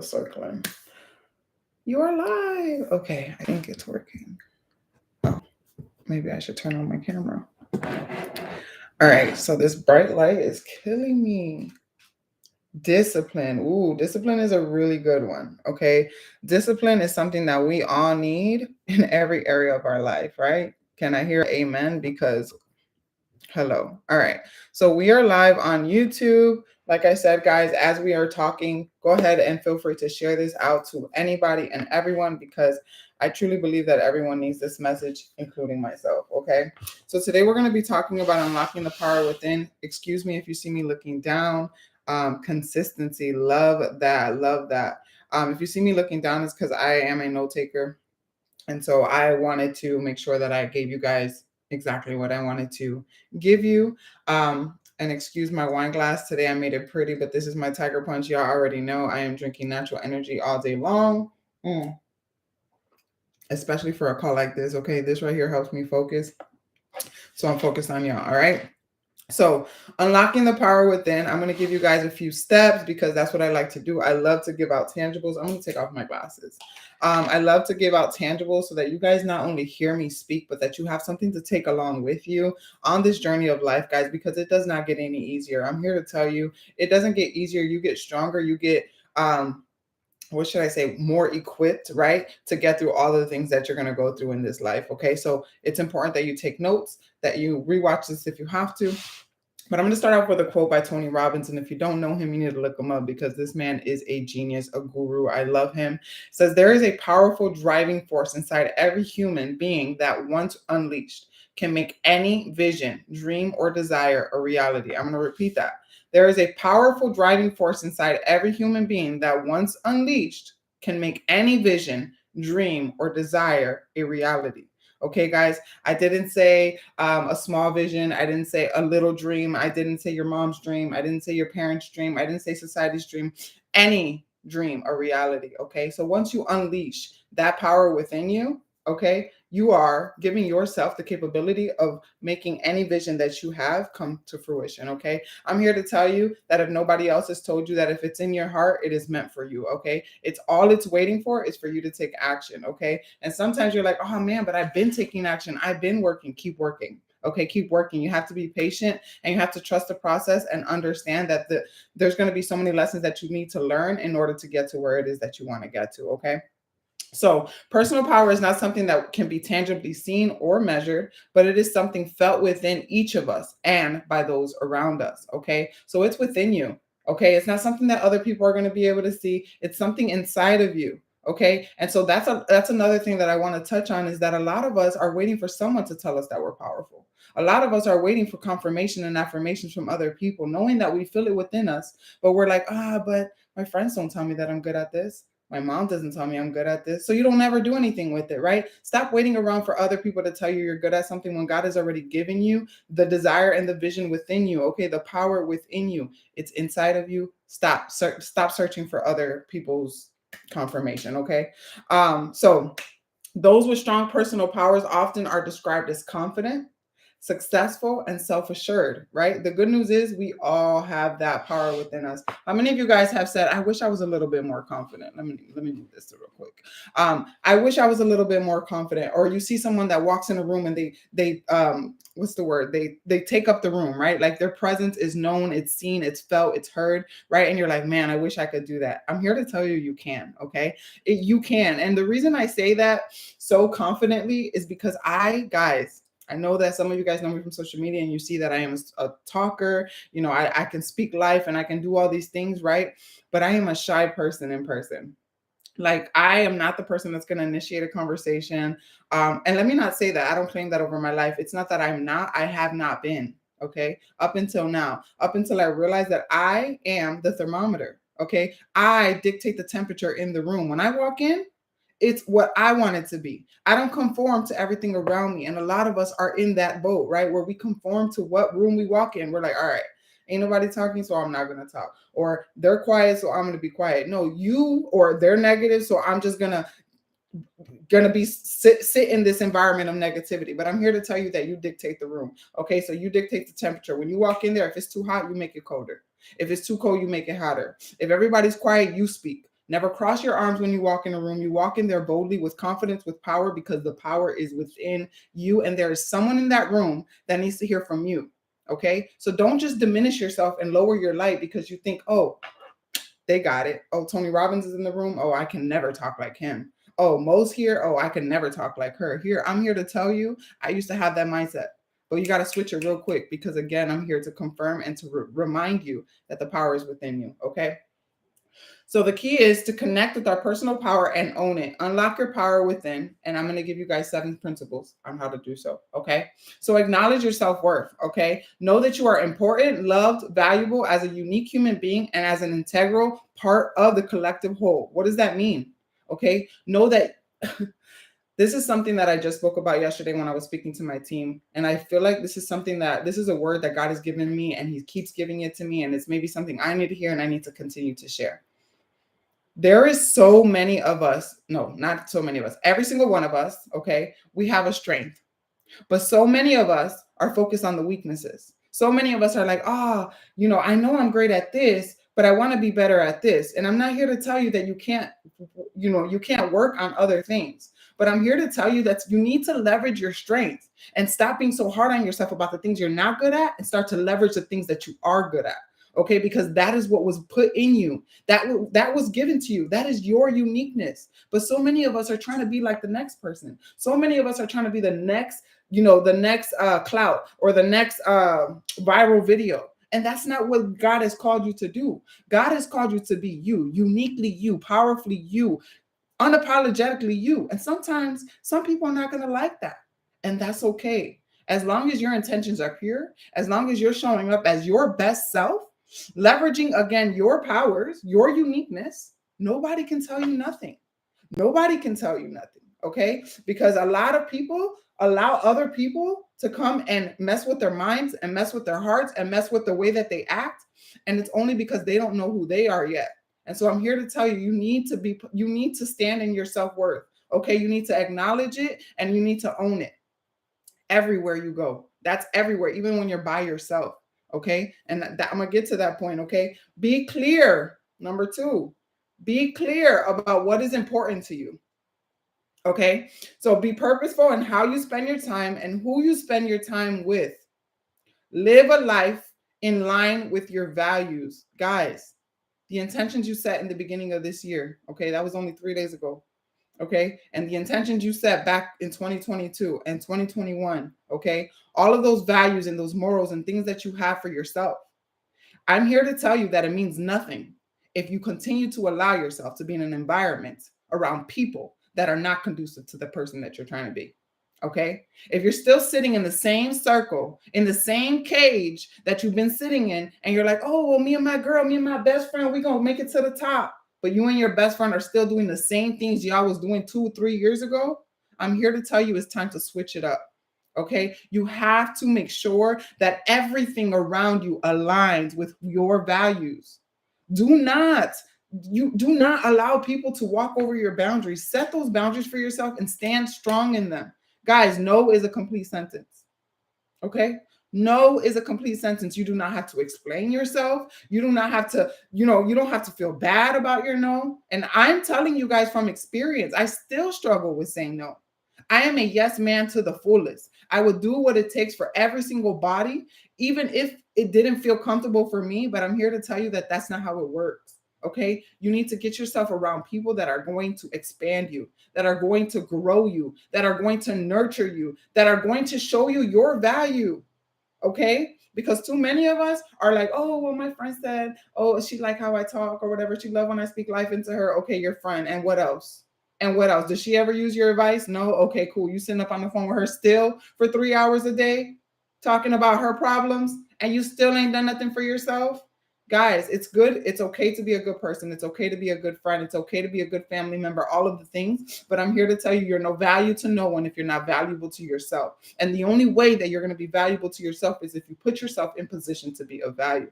Circling. You are live. Okay, I think it's working. Oh, maybe I should turn on my camera. All right, so this bright light is killing me. Discipline. Ooh, discipline is a really good one. Okay. Discipline is something that we all need in every area of our life, right? Can I hear amen? Because hello. All right. So we are live on YouTube. Like I said, guys, as we are talking, go ahead and feel free to share this out to anybody and everyone because I truly believe that everyone needs this message, including myself. Okay. So today we're going to be talking about unlocking the power within. Excuse me if you see me looking down. Consistency. Love that. Love that. If you see me looking down, it's because I am a note taker. And so I wanted to make sure that I gave you guys exactly what I wanted to give you. And excuse my wine glass. Today I made it pretty, but this is my Tiger Punch. Y'all already know I am drinking natural energy all day long. Especially for a call like this. Okay, this right here helps me focus. So I'm focused on y'all. All right. So, unlocking the power within, I'm going to give you guys a few steps because that's what I like to do. I love to give out tangibles. I'm going to take off my glasses. I love to give out tangibles so that you guys not only hear me speak, but that you have something to take along with you on this journey of life, guys, because it does not get any easier. I'm here to tell you it doesn't get easier. You get stronger. You get, what should I say, more equipped, right, to get through all of the things that you're going to go through in this life. Okay. So, it's important that you take notes, that you rewatch this if you have to. But I'm going to start off with a quote by Tony Robbins. And if you don't know him, you need to look him up because this man is a genius, a guru. I love him. It says, there is a powerful driving force inside every human being that once unleashed can make any vision, dream, or desire a reality. I'm going to repeat that. There is a powerful driving force inside every human being that once unleashed can make any vision, dream, or desire a reality. Okay, guys, I didn't say a small vision. I didn't say a little dream. I didn't say your mom's dream. I didn't say your parents' dream. I didn't say society's dream. Any dream, a reality. Okay, so once you unleash that power within you, okay, you are giving yourself the capability of making any vision that you have come to fruition. Okay, I'm here to tell you that if nobody else has told you that if it's in your heart, it is meant for you. Okay, it's all it's waiting for is for you to take action. Okay, and sometimes you're like, oh man, but I've been taking action. I've been working. Keep working. Okay, keep working. You have to be patient and you have to trust the process and understand that there's going to be so many lessons that you need to learn in order to get to where it is that you want to get to. Okay. So, personal power is not something that can be tangibly seen or measured, but it is something felt within each of us and by those around us. Okay. So, it's within you. Okay. It's not something that other people are going to be able to see, it's something inside of you. Okay. And so, that's another thing that I want to touch on is that a lot of us are waiting for someone to tell us that we're powerful. A lot of us are waiting for confirmation and affirmations from other people, knowing that we feel it within us, but we're like, but my friends don't tell me that I'm good at this. My mom doesn't tell me I'm good at this. So you don't ever do anything with it, right? Stop waiting around for other people to tell you you're good at something when God has already given you the desire and the vision within you. Okay, the power within you. It's inside of you. Stop searching for other people's confirmation, okay? So those with strong personal powers often are described as confident, successful, and self-assured, right? The good news is we all have that power within us. How many of you guys have said, I wish I was a little bit more confident? Let me do this real quick. I wish I was a little bit more confident. Or you see someone that walks in a room and they what's the word? They take up the room, right? Like their presence is known, it's seen, it's felt, it's heard, right? And you're like, man, I wish I could do that. I'm here to tell you, you can, okay? You can. And the reason I say that so confidently is because I know that some of you guys know me from social media and you see that I am a talker. You know, I can speak life and I can do all these things, right? But I am a shy person in person. Like, I am not the person that's going to initiate a conversation. And let me not say that. I don't claim that over my life. It's not that I'm not. I have not been. Okay. Up until now, up until I realized that I am the thermometer. Okay. I dictate the temperature in the room. When I walk in, it's what I want it to be. I don't conform to everything around me. And a lot of us are in that boat, right? Where we conform to what room we walk in. We're like, all right, ain't nobody talking, so I'm not going to talk. Or they're quiet, so I'm going to be quiet. No, you, or they're negative, so I'm just going to be sit in this environment of negativity. But I'm here to tell you that you dictate the room. Okay, so you dictate the temperature. When you walk in there, if it's too hot, you make it colder. If it's too cold, you make it hotter. If everybody's quiet, you speak. Never cross your arms when you walk in a room. You walk in there boldly with confidence, with power, because the power is within you. And there is someone in that room that needs to hear from you. Okay. So don't just diminish yourself and lower your light because you think, oh, they got it. Oh, Tony Robbins is in the room. Oh, I can never talk like him. Oh, Mo's here. Oh, I can never talk like her. Here, I'm here to tell you, I used to have that mindset. But you got to switch it real quick because, again, I'm here to confirm and to remind you that the power is within you. Okay. So the key is to connect with our personal power and own it. Unlock your power within. And I'm going to give you guys 7 principles on how to do so. Okay. So acknowledge your self-worth. Okay. Know that you are important, loved, valuable as a unique human being and as an integral part of the collective whole. What does that mean? Okay. Know that this is something that I just spoke about yesterday when I was speaking to my team. And I feel like this is a word that God has given me and he keeps giving it to me. And it's maybe something I need to hear and I need to continue to share. There is so many of us, no, not so many of us, every single one of us, okay, we have a strength. But so many of us are focused on the weaknesses. So many of us are like, I know I'm great at this, but I want to be better at this. And I'm not here to tell you that you can't work on other things. But I'm here to tell you that you need to leverage your strengths and stop being so hard on yourself about the things you're not good at and start to leverage the things that you are good at. Okay, because that is what was put in you. That was given to you. That is your uniqueness. But so many of us are trying to be like the next person. So many of us are trying to be the next clout or the next viral video. And that's not what God has called you to do. God has called you to be you, uniquely you, powerfully you, unapologetically you. And sometimes some people are not going to like that. And that's okay. As long as your intentions are pure, as long as you're showing up as your best self, leveraging again your powers, your uniqueness, nobody can tell you nothing. Nobody can tell you nothing. Okay. Because a lot of people allow other people to come and mess with their minds and mess with their hearts and mess with the way that they act. And it's only because they don't know who they are yet. And so I'm here to tell you, you need to stand in your self-worth. Okay. You need to acknowledge it and you need to own it everywhere you go. That's everywhere, even when you're by yourself. Okay. And I'm going to get to that point. Okay. Be clear. Number 2, be clear about what is important to you. Okay. So be purposeful in how you spend your time and who you spend your time with. Live a life in line with your values. Guys, the intentions you set in the beginning of this year. Okay. That was only 3 days ago. Okay. And the intentions you set back in 2022 and 2021. Okay. All of those values and those morals and things that you have for yourself. I'm here to tell you that it means nothing if you continue to allow yourself to be in an environment around people that are not conducive to the person that you're trying to be. Okay. If you're still sitting in the same circle, in the same cage that you've been sitting in, and you're like, oh, well, me and my best friend, we're going to make it to the top. But you and your best friend are still doing the same things y'all was doing 2 or 3 years ago. I'm here to tell you it's time to switch it up. Okay. You have to make sure that everything around you aligns with your values. Do not allow people to walk over your boundaries. Set those boundaries for yourself and stand strong in them. Guys, no is a complete sentence. Okay. No is a complete sentence. You do not have to explain yourself. You do not have to, you don't have to feel bad about your no. And I'm telling you guys from experience, I still struggle with saying no. I am a yes man to the fullest. I will do what it takes for every single body, even if it didn't feel comfortable for me. But I'm here to tell you that that's not how it works. Okay. You need to get yourself around people that are going to expand you, that are going to grow you, that are going to nurture you, that are going to show you your value. Okay. Because too many of us are like, oh, well, my friend said, oh, she like how I talk or whatever. She love when I speak life into her. Okay. Your friend. And what else? And what else? Does she ever use your advice? No. Okay, cool. You sitting up on the phone with her still for 3 hours a day talking about her problems and you still ain't done nothing for yourself? Guys, it's good. It's okay to be a good person. It's okay to be a good friend. It's okay to be a good family member, all of the things. But I'm here to tell you, you're no value to no one if you're not valuable to yourself. And the only way that you're going to be valuable to yourself is if you put yourself in position to be of value.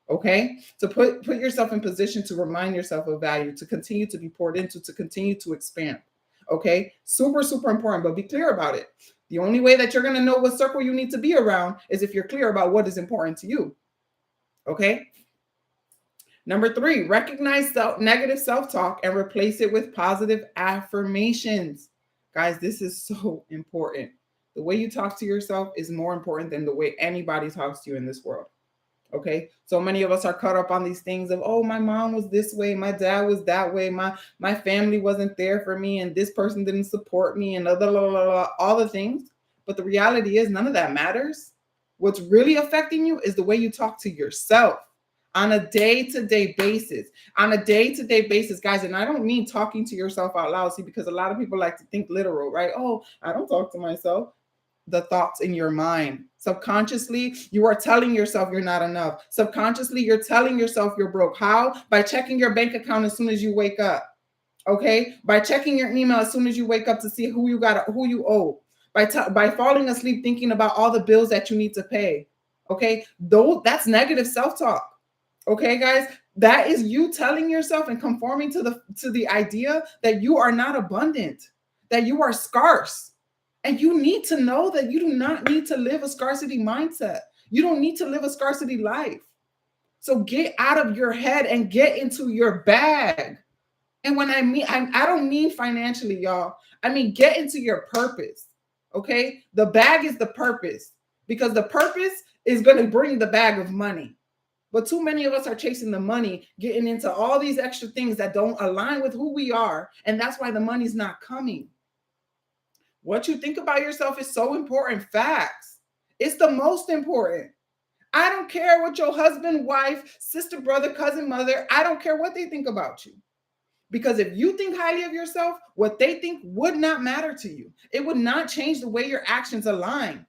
Okay, to put yourself in position to remind yourself of value, to continue to be poured into, to continue to expand. Okay, super, super important, but be clear about it. The only way that you're going to know what circle you need to be around is if you're clear about what is important to you. Okay, Number 3, recognize negative self-talk and replace it with positive affirmations. Guys, this is so important. The way you talk to yourself is more important than the way anybody talks to you in this world. Okay, so many of us are caught up on these things of, oh, my mom was this way, my dad was that way, my family wasn't there for me, and this person didn't support me, and all the things. But the reality is none of that matters. What's really affecting you is the way you talk to yourself on a day-to-day basis. On a day-to-day basis, guys, and I don't mean talking to yourself out loud, see, because a lot of people like to think literal, right? Oh, I don't talk to myself. The thoughts in your mind. Subconsciously, you are telling yourself you're not enough. Subconsciously, you're telling yourself you're broke. How? By checking your bank account as soon as you wake up. Okay? By checking your email as soon as you wake up to see who you owe. By falling asleep thinking about all the bills that you need to pay. Okay? That's negative self-talk. Okay, guys? That is you telling yourself and conforming to the idea that you are not abundant, that you are scarce. And you need to know that you do not need to live a scarcity mindset. You don't need to live a scarcity life. So get out of your head and get into your bag. And when I mean, I don't mean financially, y'all. I mean, get into your purpose. Okay? The bag is the purpose, because the purpose is going to bring the bag of money. But too many of us are chasing the money, getting into all these extra things that don't align with who we are. And that's why the money's not coming. What you think about yourself is so important. Facts. It's the most important. I don't care what your husband, wife, sister, brother, cousin, mother, I don't care what they think about you. Because if you think highly of yourself, what they think would not matter to you. It would not change the way your actions align.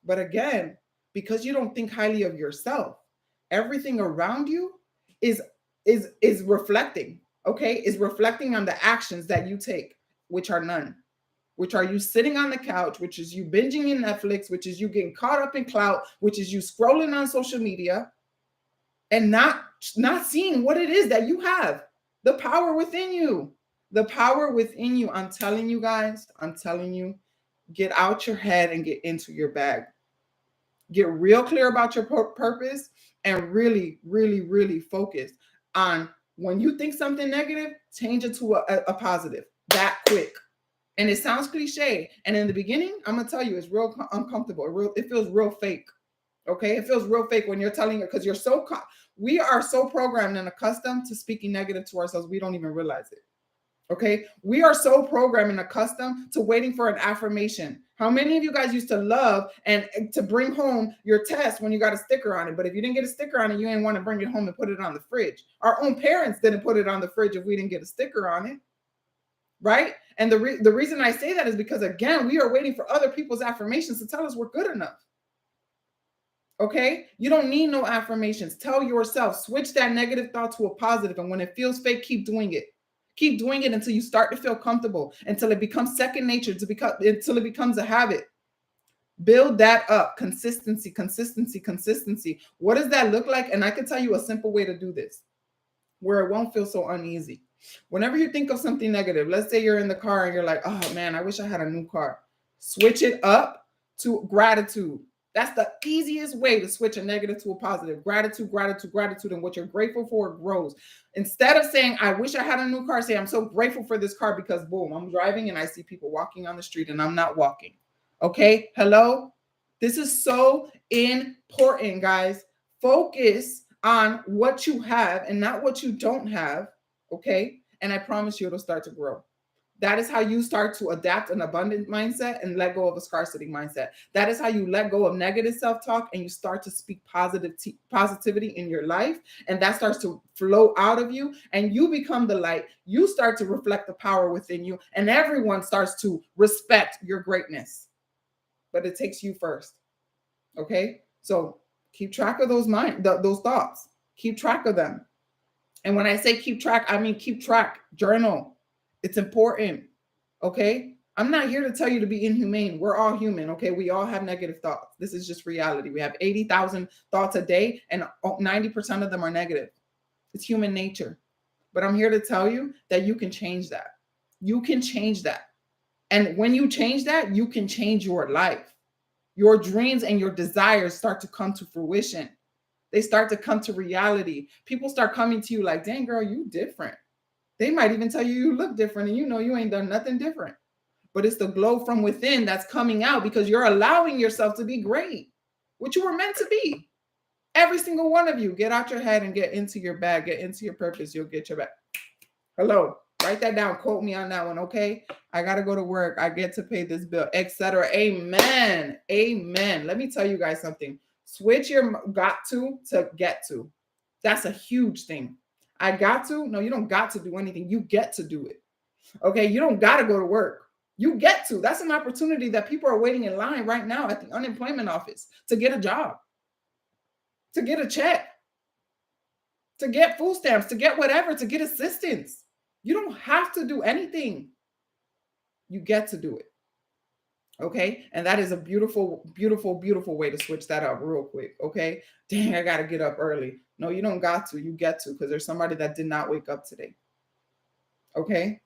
But again, because you don't think highly of yourself, everything around you is reflecting, okay? Is reflecting on the actions that you take, which are none. Which are you sitting on the couch, which is you binging in Netflix, which is you getting caught up in clout, which is you scrolling on social media and not seeing what it is that you have, the power within you. The power within you. I'm telling you guys, get out your head and get into your bag. Get real clear about your purpose and really, really, really focus on when you think something negative, change it to a positive that quick. And it sounds cliche. And in the beginning, I'm going to tell you, it's real uncomfortable. It feels real fake. Okay? It feels real fake when you're telling it, because we are so programmed and accustomed to speaking negative to ourselves, we don't even realize it. Okay? We are so programmed and accustomed to waiting for an affirmation. How many of you guys used to love and to bring home your test when you got a sticker on it? But if you didn't get a sticker on it, you didn't want to bring it home and put it on the fridge. Our own parents didn't put it on the fridge if we didn't get a sticker on it. Right? And the reason I say that is because, again, we are waiting for other people's affirmations to tell us we're good enough. Okay? You don't need no affirmations. Tell yourself, switch that negative thought to a positive. And when it feels fake, keep doing it. Keep doing it until you start to feel comfortable, until it becomes second nature, until it becomes a habit. Build that up. Consistency, consistency, consistency. What does that look like? And I can tell you a simple way to do this where it won't feel so uneasy. Whenever you think of something negative, let's say you're in the car and you're like, oh man, I wish I had a new car. Switch it up to gratitude. That's the easiest way to switch a negative to a positive. Gratitude, gratitude, gratitude. And what you're grateful for grows. Instead of saying, I wish I had a new car, say, I'm so grateful for this car because boom, I'm driving and I see people walking on the street and I'm not walking. Okay. Hello. This is so important, guys. Focus on what you have and not what you don't have. Okay. And I promise you it'll start to grow. That is how you start to adapt an abundant mindset and let go of a scarcity mindset. That is how you let go of negative self-talk and you start to speak positivity in your life. And that starts to flow out of you and you become the light. You start to reflect the power within you and everyone starts to respect your greatness. But it takes you first. Okay. So keep track of those thoughts. Keep track of them. And when I say keep track, I mean keep track, journal. It's important, okay? I'm not here to tell you to be inhumane. We're all human, okay? We all have negative thoughts. This is just reality. We have 80,000 thoughts a day, and 90% of them are negative. It's human nature. But I'm here to tell you that you can change that. You can change that. And when you change that, you can change your life. Your dreams and your desires start to come to fruition. They start to come to reality. People start coming to you like, dang, girl, you different. They might even tell you you look different and you know you ain't done nothing different. But it's the glow from within that's coming out because you're allowing yourself to be great, what you were meant to be. Every single one of you, get out your head and get into your bag, get into your purpose. You'll get your bag. Hello, write that down. Quote me on that one, okay? I got to go to work. I get to pay this bill, etc. Amen. Amen. Let me tell you guys something. Switch your got to get to. That's a huge thing. I got to? No, you don't got to do anything. You get to do it. Okay, you don't got to go to work. You get to. That's an opportunity that people are waiting in line right now at the unemployment office to get a job, to get a check, to get food stamps, to get whatever, to get assistance. You don't have to do anything. You get to do it. Okay. And that is a beautiful, beautiful, beautiful way to switch that up real quick. Okay. Dang, I got to get up early. No, you don't got to. You get to, because there's somebody that did not wake up today. Okay.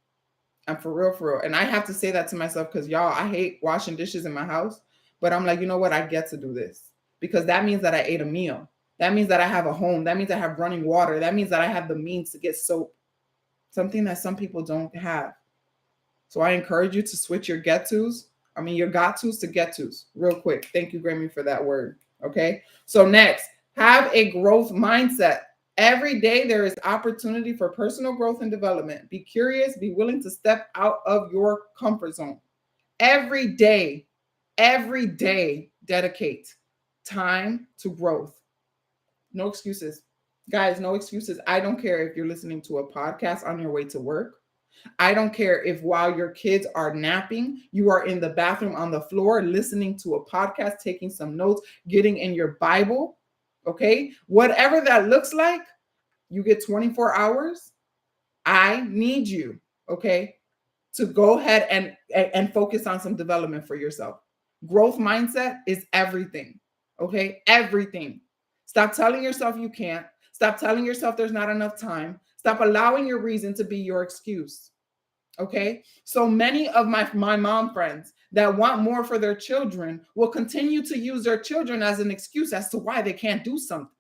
I'm for real. And I have to say that to myself because y'all, I hate washing dishes in my house. But I'm like, you know what? I get to do this because that means that I ate a meal. That means that I have a home. That means I have running water. That means that I have the means to get soap. Something that some people don't have. So I encourage you to switch your your got-tos to get-tos real quick. Thank you, Grammy, for that word. Okay. So next, have a growth mindset. Every day there is opportunity for personal growth and development. Be curious, be willing to step out of your comfort zone. Every day, dedicate time to growth. No excuses. Guys, no excuses. I don't care if you're listening to a podcast on your way to work. I don't care if while your kids are napping, you are in the bathroom on the floor listening to a podcast, taking some notes, getting in your Bible. Okay. Whatever that looks like, you get 24 hours. I need you, okay, to go ahead and focus on some development for yourself. Growth mindset is everything. Okay. Everything. Stop telling yourself you can't. Stop telling yourself there's not enough time. Stop allowing your reason to be your excuse. Okay. So many of my mom friends that want more for their children will continue to use their children as an excuse as to why they can't do something.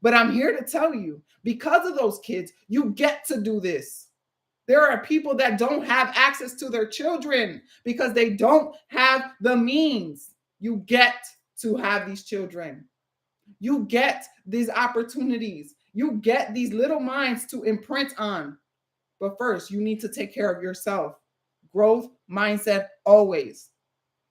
But I'm here to tell you, because of those kids, you get to do this. There are people that don't have access to their children because they don't have the means. You get to have these children. You get these opportunities. You get these little minds to imprint on. But first, you need to take care of yourself. Growth mindset always.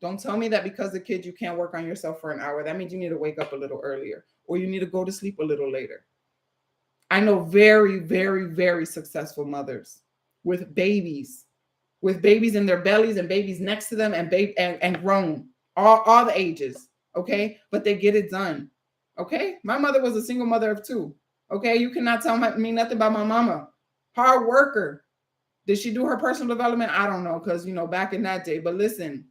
Don't tell me that because the kid, you can't work on yourself for an hour. That means you need to wake up a little earlier or you need to go to sleep a little later. I know very, very, very successful mothers with babies in their bellies and babies next to them and grown, all the ages. Okay. But they get it done. Okay. My mother was a single mother of two. Okay. You cannot tell me nothing about my mama. Hard worker. Did she do her personal development? I don't know. Cause back in that day, but listen,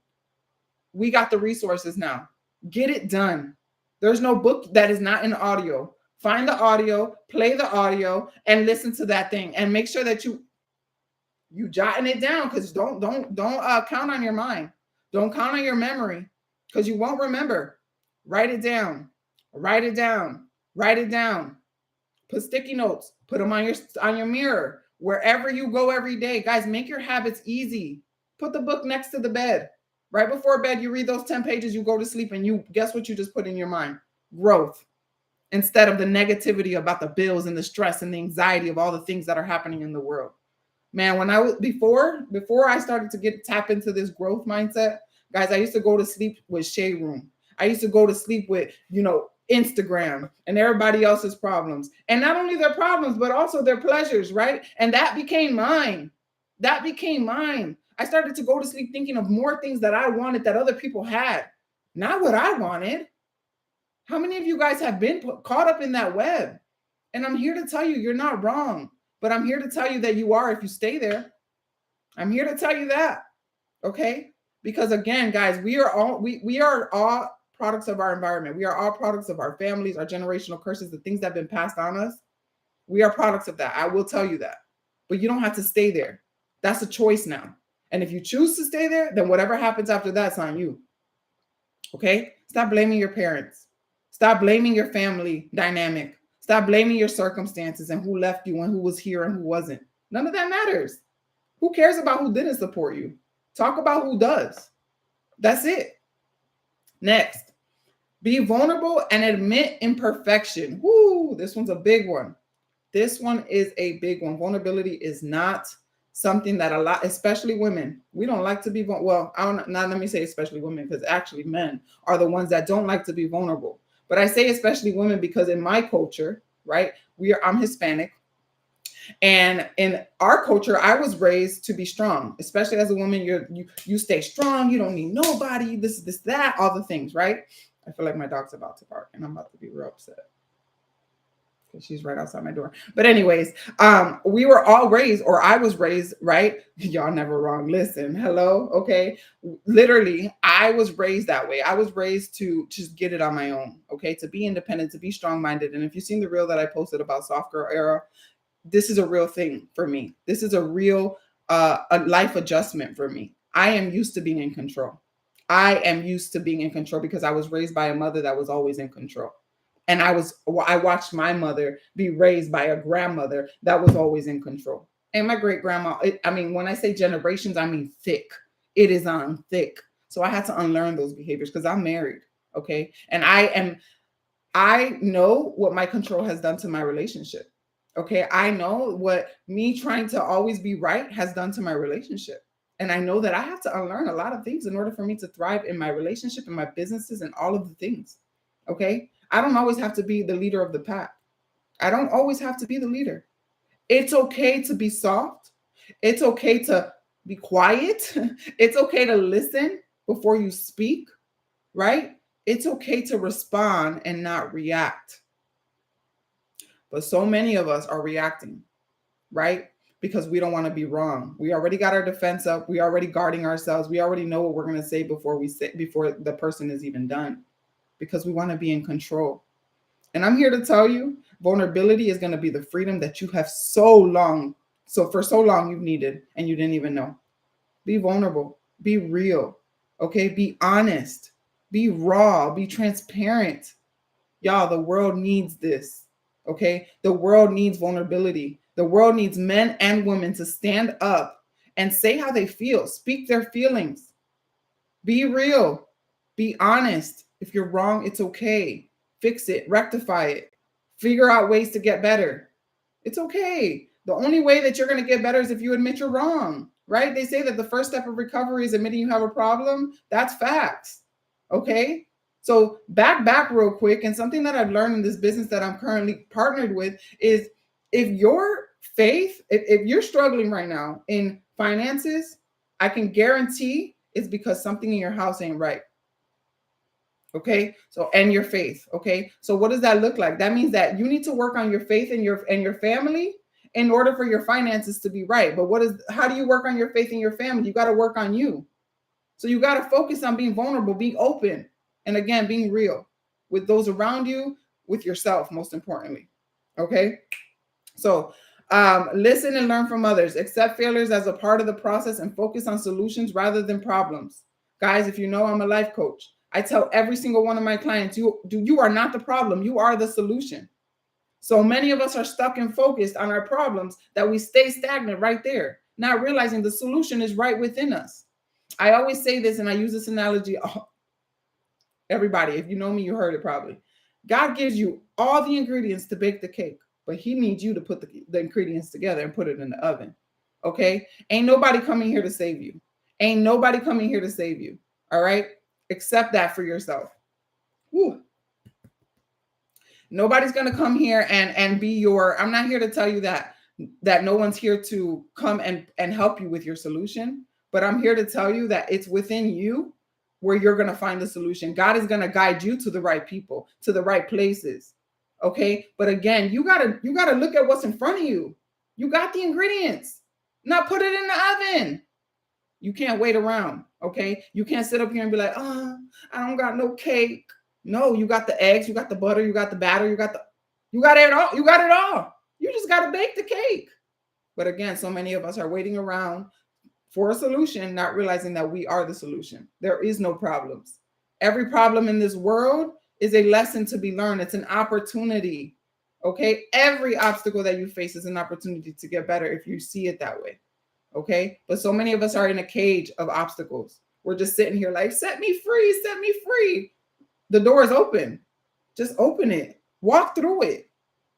we got the resources now. Get it done. There's no book that is not in audio. Find the audio, play the audio, and listen to that thing. And make sure that you jotting it down, because don't count on your mind. Don't count on your memory, because you won't remember. Write it down. Write it down. Write it down. Put sticky notes. Put them on your mirror. Wherever you go every day. Guys, make your habits easy. Put the book next to the bed. Right before bed, you read those 10 pages, you go to sleep, and you guess what you just put in your mind? Growth. Instead of the negativity about the bills and the stress and the anxiety of all the things that are happening in the world. Man, when I was before I started to tap into this growth mindset, guys, I used to go to sleep with Shade Room. I used to go to sleep with, Instagram and everybody else's problems. And not only their problems, but also their pleasures, right? And that became mine. I started to go to sleep thinking of more things that I wanted that other people had, not what I wanted. How many of you guys have been caught up in that web? And I'm here to tell you, you're not wrong, but I'm here to tell you that you are if you stay there. I'm here to tell you that, okay? Because again, guys, we are all products of our environment. We are all products of our families, our generational curses, the things that have been passed on us. We are products of that. I will tell you that. But you don't have to stay there. That's a choice now. And if you choose to stay there, then whatever happens after that's on you. Okay? Stop blaming your parents. Stop blaming your family dynamic. Stop blaming your circumstances and who left you and who was here and who wasn't. None of that matters. Who cares about who didn't support you? Talk about who does. That's it. Next, be vulnerable and admit imperfection. Woo, this one's a big one. This one is a big one. Vulnerability is not something that a lot, especially women, we don't like to be well. I don't. Not let me say especially women, because actually men are the ones that don't like to be vulnerable. But I say especially women because in my culture, right? I'm Hispanic, and in our culture, I was raised to be strong. Especially as a woman, you stay strong. You don't need nobody. This, that, all the things, right? I feel like my dog's about to bark, and I'm about to be real upset. She's right outside my door. But anyways, we were all raised, or I was raised, right? Y'all never wrong. Listen, hello, okay? Literally, I was raised that way. I was raised to just get it on my own, okay? To be independent, to be strong-minded. And if you've seen the reel that I posted about soft girl era, this is a real thing for me. This is a real a life adjustment for me. I am used to being in control. I am used to being in control because I was raised by a mother that was always in control. And I watched my mother be raised by a grandmother that was always in control. And my great grandma, when I say generations, I mean thick. It is on thick. So I had to unlearn those behaviors because I'm married. Okay. And I know what my control has done to my relationship. Okay. I know what me trying to always be right has done to my relationship. And I know that I have to unlearn a lot of things in order for me to thrive in my relationship and my businesses and all of the things. Okay. I don't always have to be the leader of the pack. I don't always have to be the leader. It's okay to be soft. It's okay to be quiet. It's okay to listen before you speak, right? It's okay to respond and not react. But so many of us are reacting, right? Because we don't want to be wrong. We already got our defense up. We already guarding ourselves. We already know what we're going to say before the person is even done. Because we want to be in control. And I'm here to tell you, vulnerability is going to be the freedom that you have for so long you've needed and you didn't even know. Be vulnerable, be real, okay? Be honest, be raw, be transparent. Y'all, the world needs this, okay? The world needs vulnerability. The world needs men and women to stand up and say how they feel, speak their feelings. Be real, be honest. If you're wrong, it's okay. Fix it, rectify it, figure out ways to get better. It's okay. The only way that you're going to get better is if you admit you're wrong, right? They say that the first step of recovery is admitting you have a problem. That's facts. Okay. So back real quick. And something that I've learned in this business that I'm currently partnered with is if you're struggling right now in finances, I can guarantee it's because something in your house ain't right. Okay. So, and your faith. Okay. So what does that look like? That means that you need to work on your faith and your family in order for your finances to be right. But how do you work on your faith and your family? You got to work on you. So you got to focus on being vulnerable, being open, and again, being real with those around you, with yourself, most importantly. Okay. So listen and learn from others. Accept failures as a part of the process and focus on solutions rather than problems. Guys, if you know, I'm a life coach. I tell every single one of my clients, you are not the problem. You are the solution. So many of us are stuck and focused on our problems that we stay stagnant right there, not realizing the solution is right within us. I always say this, and I use this analogy. Everybody, if you know me, you heard it probably. God gives you all the ingredients to bake the cake, but he needs you to put the ingredients together and put it in the oven. Okay? Ain't nobody coming here to save you. Ain't nobody coming here to save you. All right? Accept that for yourself. Woo. Nobody's going to come here and be I'm not here to tell you that no one's here to come and help you with your solution, but I'm here to tell you that it's within you where you're going to find the solution. God is going to guide you to the right people, to the right places. Okay. But again, you gotta look at what's in front of you. You got the ingredients. Now put it in the oven. You can't wait around. Okay. You can't sit up here and be like, I don't got no cake. No, you got the eggs, you got the butter, you got the batter, you got it all. You got it all. You just got to bake the cake. But again, so many of us are waiting around for a solution, not realizing that we are the solution. There is no problems. Every problem in this world is a lesson to be learned. It's an opportunity. Okay. Every obstacle that you face is an opportunity to get better if you see it that way. Okay. But so many of us are in a cage of obstacles. We're just sitting here like, set me free, set me free. The door is open. Just open it. Walk through it.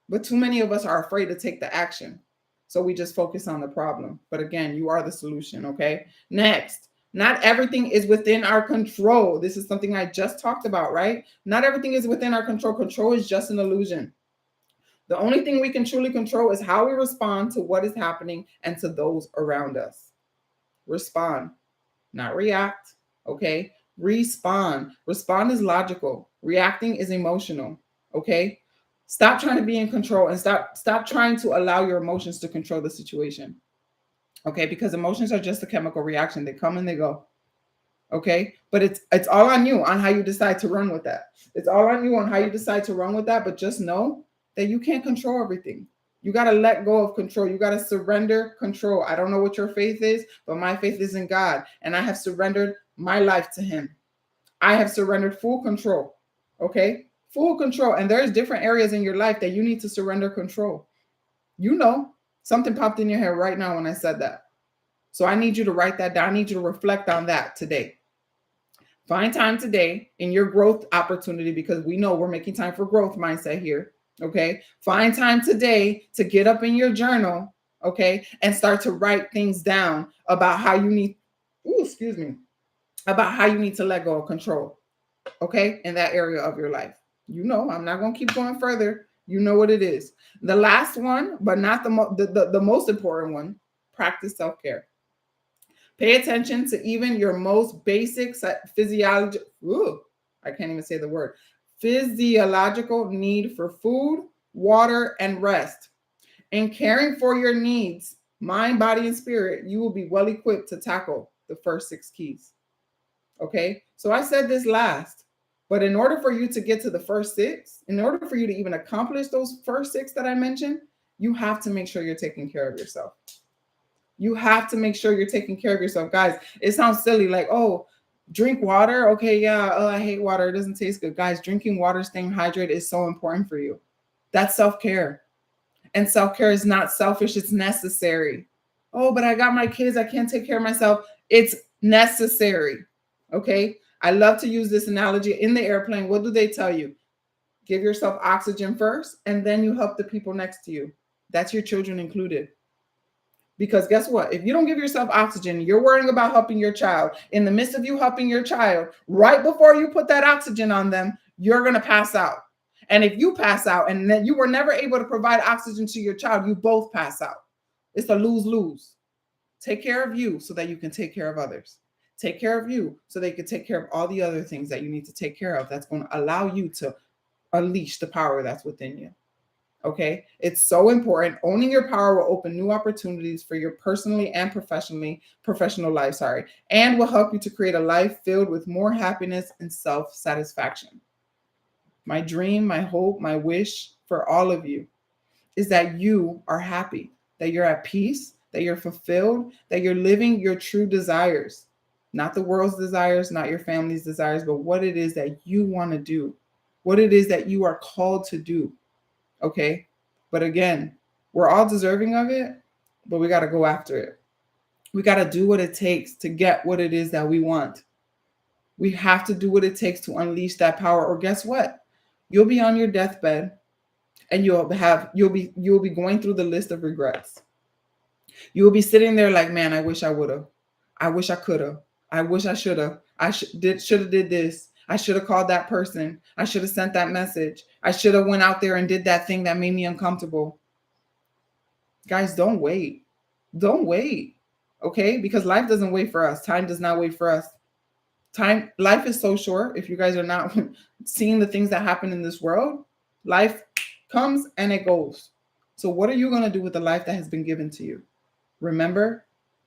But too many of us are afraid to take the action. So we just focus on the problem. But again, you are the solution. Okay. Next, not everything is within our control. This is something I just talked about, right? Not everything is within our control. Control is just an illusion. The only thing we can truly control is how we respond to what is happening and to those around us. Respond, not react. Okay. Respond. Respond is logical. Reacting is emotional. Okay. Stop trying to be in control and stop trying to allow your emotions to control the situation. Okay. Because emotions are just a chemical reaction. They come and they go. Okay. But it's all on you on how you decide to run with that. It's all on you on how you decide to run with that. But just know that you can't control everything. You got to let go of control. You got to surrender control. I don't know what your faith is, but my faith is in God. And I have surrendered my life to him. I have surrendered full control. Okay. Full control. And there's different areas in your life that you need to surrender control. You know, something popped in your head right now when I said that. So I need you to write that down. I need you to reflect on that today. Find time today in your growth opportunity, because we know we're making time for growth mindset here. Okay. Find time today to get up in your journal. Okay. And start to write things down about how you need, about how you need to let go of control. Okay. In that area of your life. You know, I'm not going to keep going further. You know what it is. The last one, but not the most important one, practice self-care. Pay attention to even your most basic physiological need for food, water, and rest. In caring for your needs, mind, body, and spirit, you will be well equipped to tackle the first 6 keys. Okay, so I said this last, but in order for you to get to the first 6, in order for you to even accomplish those first 6 that I mentioned, you have to make sure you're taking care of yourself. You have to make sure you're taking care of yourself. Guys, it sounds silly, like, oh, drink water. Okay, yeah, oh, I hate water. It doesn't taste good. Guys, drinking water, staying hydrated is so important for you. That's self-care. And self-care is not selfish. It's necessary. Oh, but I got my kids. I can't take care of myself. It's necessary. Okay. I love to use this analogy. In the airplane, what do they tell you? Give yourself oxygen first, and then you help the people next to you. That's your children included. Because guess what? If you don't give yourself oxygen, you're worrying about helping your child. In the midst of you helping your child, right before you put that oxygen on them, you're going to pass out. And if you pass out and then you were never able to provide oxygen to your child, you both pass out. It's a lose-lose. Take care of you so that you can take care of others. Take care of you so they can take care of all the other things that you need to take care of. That's going to allow you to unleash the power that's within you. Okay. It's so important. Owning your power will open new opportunities for your personal life, and will help you to create a life filled with more happiness and self-satisfaction. My dream, my hope, my wish for all of you is that you are happy, that you're at peace, that you're fulfilled, that you're living your true desires, not the world's desires, not your family's desires, but what it is that you want to do, what it is that you are called to do. Okay. But again, we're all deserving of it, but we got to go after it. We got to do what it takes to get what it is that we want. We have to do what it takes to unleash that power, or guess what? You'll be on your deathbed and you'll be going through the list of regrets. You will be sitting there like, man, I wish I would have. I wish I could have. I wish I should have. I should have did this. I should have called that person. I should have sent that message. I should have went out there and did that thing that made me uncomfortable. Guys, don't wait. Don't wait. Okay? Because life doesn't wait for us. Time does not wait for us. Life is so short. If you guys are not seeing the things that happen in this world, life comes and it goes. So what are you going to do with the life that has been given to you? Remember,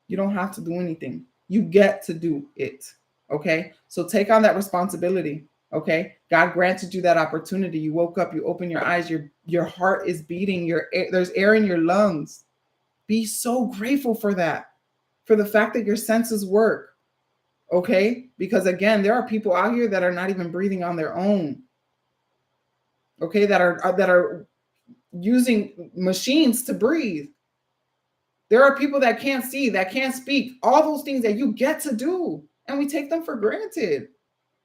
you don't have to do anything. You get to do it. Okay. So take on that responsibility. Okay. God granted you that opportunity. You woke up, you open your eyes, your heart is beating, there's air in your lungs. Be so grateful for that, for the fact that your senses work. Okay. Because again, there are people out here that are not even breathing on their own. okay, that are using machines to breathe. There are people that can't see, that can't speak, all those things that you get to do, and we take them for granted.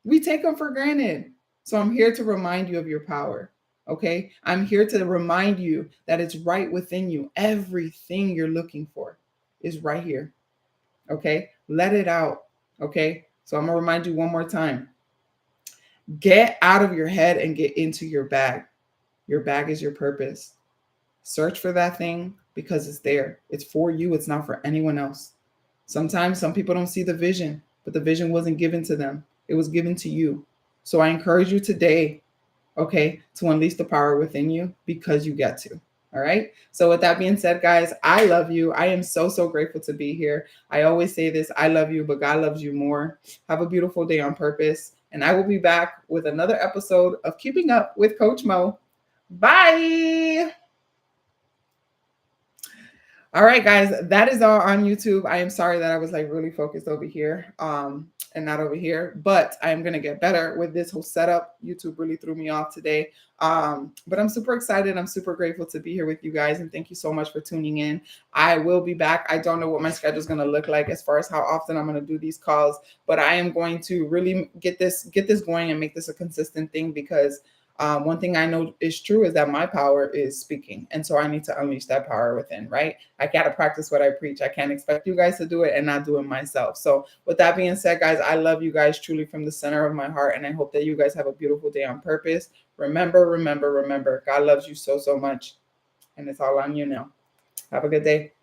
We take them for granted. So I'm here to remind you of your power. Okay. I'm here to remind you that it's right within you. Everything you're looking for is right here. Okay. Let it out. Okay. So I'm going to remind you one more time. Get out of your head and get into your bag. Your bag is your purpose. Search for that thing because it's there. It's for you. It's not for anyone else. Sometimes some people don't see the vision, but the vision wasn't given to them. It was given to you. So I encourage you today, okay, to unleash the power within you because you get to. All right. So with that being said, guys, I love you. I am so, so grateful to be here. I always say this, I love you, but God loves you more. Have a beautiful day on purpose. And I will be back with another episode of Keeping Up with Coach Mo. Bye. All right, guys, that is all on YouTube. I am sorry that I was like really focused over here and not over here, but I'm going to get better with this whole setup. YouTube really threw me off today. But I'm super excited. I'm super grateful to be here with you guys. And thank you so much for tuning in. I will be back. I don't know what my schedule is going to look like as far as how often I'm going to do these calls, but I am going to really get this going and make this a consistent thing because one thing I know is true is that my power is speaking. And so I need to unleash that power within, right? I got to practice what I preach. I can't expect you guys to do it and not do it myself. So with that being said, guys, I love you guys truly from the center of my heart. And I hope that you guys have a beautiful day on purpose. Remember, God loves you so, so much. And it's all on you now. Have a good day.